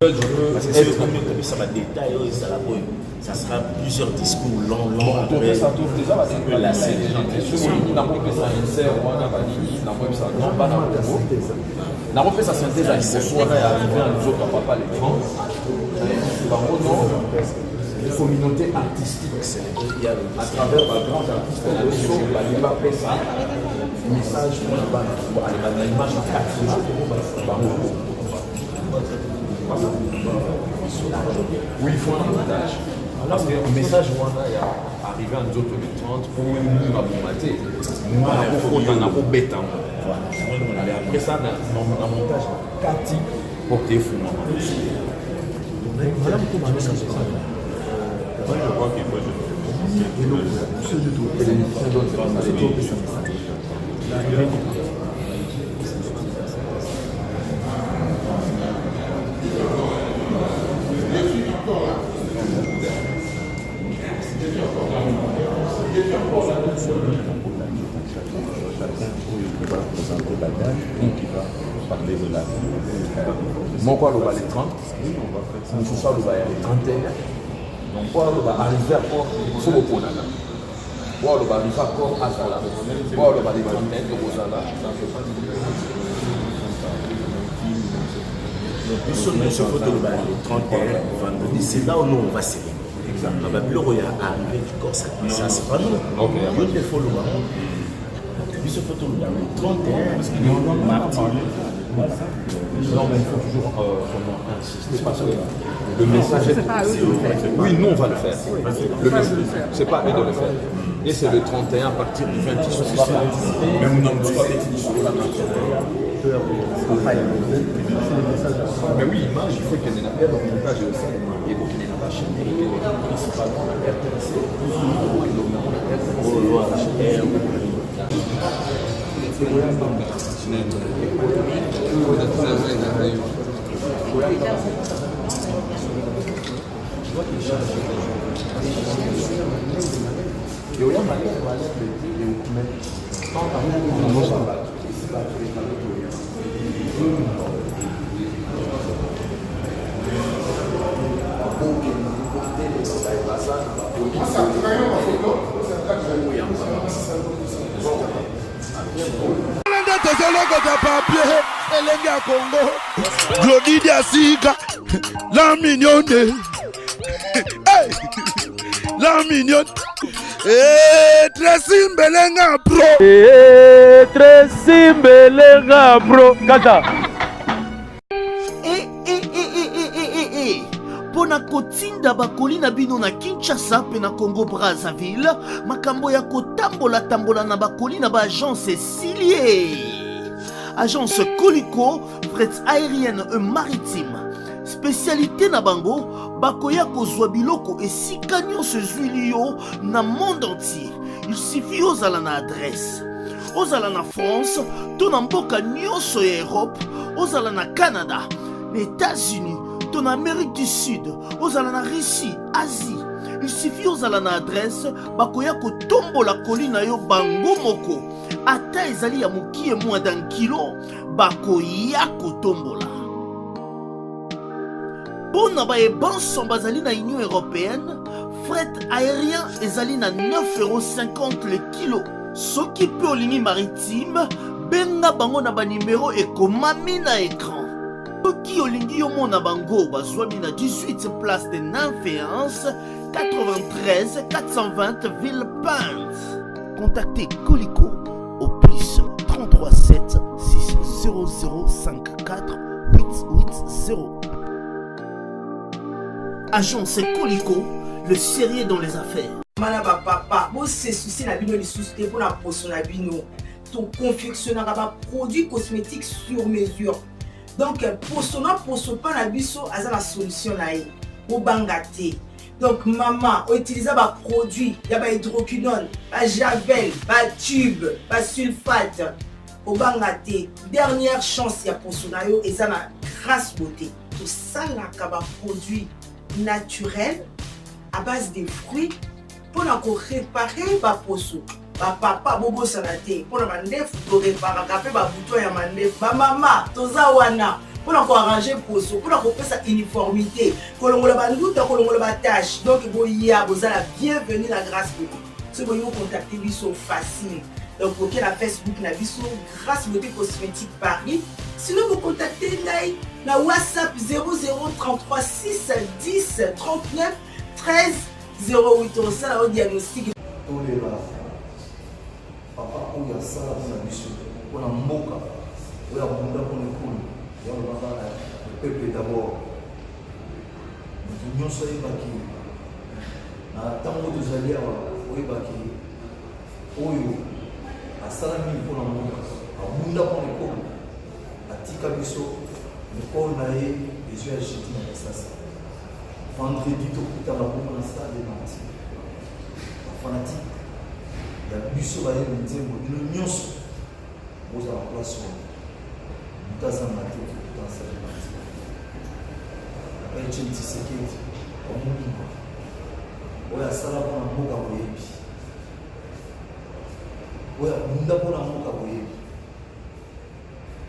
Parce que c'est comme ça va détailler, ça sera plusieurs discours longs. Après, ça trouve déjà parce que là, c'est des gens qui sont n'a pas fait ça insert, on a pas dit, n'a pas fait ça, non, pas n'a pas fait sa synthèse à l'immotion, on est arrivé à nous autres, papa, les grands. Par contre, non, une communauté artistique, à travers ma grande artiste, la nation, il va faire ça, message, l'image en 4 jours, oui, il faut un montage. Parce que le message est arrivé à nous autres le 30 pour nous abombater. Nous, on a beau bête. Après ça, on a un montage 4 types pour tes fous. Madame Koumano, ça se passe. Moi, je crois qu'il faut. Et donc, ce du tout. Et les parler de la mon quoi le va les 30 nous ce soir le va les 31 donc quoi le va arriver à quoi il faut beaucoup là quoi le va arriver à quoi à ça là quoi le va les 31 de Rosala ce photo le 31 vendredi, c'est là où nous on va célébrer. Le royal arrivé du corps, ça c'est pas nous. Il faut le voir. Ce photo le 31 parce qu'il y a mardi. Non, mais il faut toujours insister parce que le message est... Oui, nous on va le faire. Le message, c'est pas à eux de le faire. Et c'est le 31 à partir du 26. Même non, mais oui, image, il faut qu'il y ait un montage de ça. Il faut qu'il y ait une machine, il faut qu'il y ait principalement la RTC, la mignonne, la mignonne, Tracy Mbelenga Pro, Tracy Mbelenga Pro, Kata. Pona kotinda bakoli na bino na Kinshasa pe na Congo Brazzaville, makambo ya kotambola na bakoli na ba agence Cilier. Agence Colicot, fret aérienne et maritime. Spécialité na bango, bakoya kozwa biloko esika nyonso ezwili yo na monde entier. Il suffit ozala na adresse. Ozala na France, to na mboka nyonso ya Europe, ozala na Canada, les États-Unis, to na Amérique du Sud, ozala na Russie, Asie. Il suffit ozala na adresse, bakoya kotombola kolina yo bango moko. Ata ezali ya mokie moins d'un kilo, bakoya kotombola. Pona ba ebanso bazali na Union Européenne, fret aérien ezali na 9,50 € le kilo. Soki pe olingi maritime, benga bango na ba numéro ekomami na écran. Soki olingi yo mona bango bazwami na 18 place de Nanféance, 93 420 Villepinte. Contactez Colicot au plus 33 7 600 54 880. Agence Colicot, le sérieux dans les affaires. Manaba papa, bon c'est souci la bino les soucis pour la potion la bino. Ton confectionneur a produits cosmétiques sur mesure. Donc pour pas la biso a la solution là au bangaté. Donc maman utiliser ba produit, il y a ba hydroquinone, ba javel, ba tube, ba sulfate. Au bangaté, dernière chance ya posonayo et ça na grâce beauté. Tout ça là ba produit naturel à base de fruits pour réparer ba poso. Ba papa bobo salate pour la mandef pour réparer café ba bouton ya mandef. Ba mama toza wana pour arranger poso, pour faire sa uniformité, kolongola ba nduta, kolongola ba tâche. Donc boya bozala bienvenue la grâce beauté. Si vous voulez contacter biso facile. Donc pour la Facebook na biso grâce beauté cosmétique Paris. Sinon vous contactez la WhatsApp 0033 6 10 39 13 08. On ça la diagnostic. Papa oyo asala mpona biso mpona mboka oyo abunda mpona ekolo yango banga le peuple d'abord moto nyonso ayebaki na ntango tozali awa oyebaki oyo asala mingi mpona mboka abunda mpona ekolo atika biso ekolo na ye bezwi ya jeti na basasa vendredi tokutana bongo na stade nanti bafanatike ya biso bayebi nzembo bino nyonso bozala place wana moto aza na te kotansala nanti Etienne Tshisekedi omoninga oyo asala mpona mboka boyebi oyo abunda mpona mboka boyebi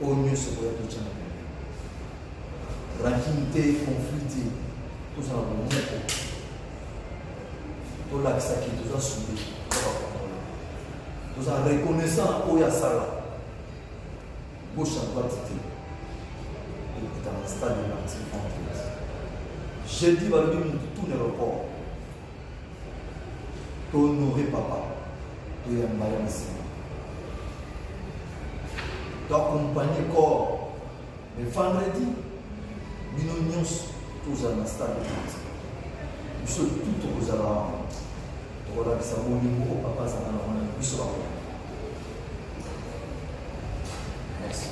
oyo nyonso boya totyana rankini te conflit te tozala bomoko tolakisaki toza sude toza reconnaissant oyo asala gauche à droite te okuta na stade nanti vendredi jeudi balobi motu tourne report tohonore papa toyamba ya nsima toaccompagne corps mais vendredi bino nyonso tozala na stade nanti biso tu tokozala tokolakisa bolingo oyo papa azala na wana biso bango. Merci.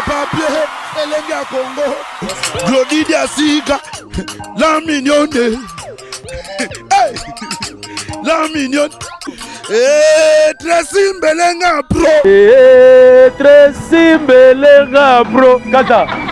papier, elenge ya Congo, Glodidi Asiga, la mignonne, hey, la mignonne, Tracy Mbelenga bro, Tracy Mbelenga bro, kata.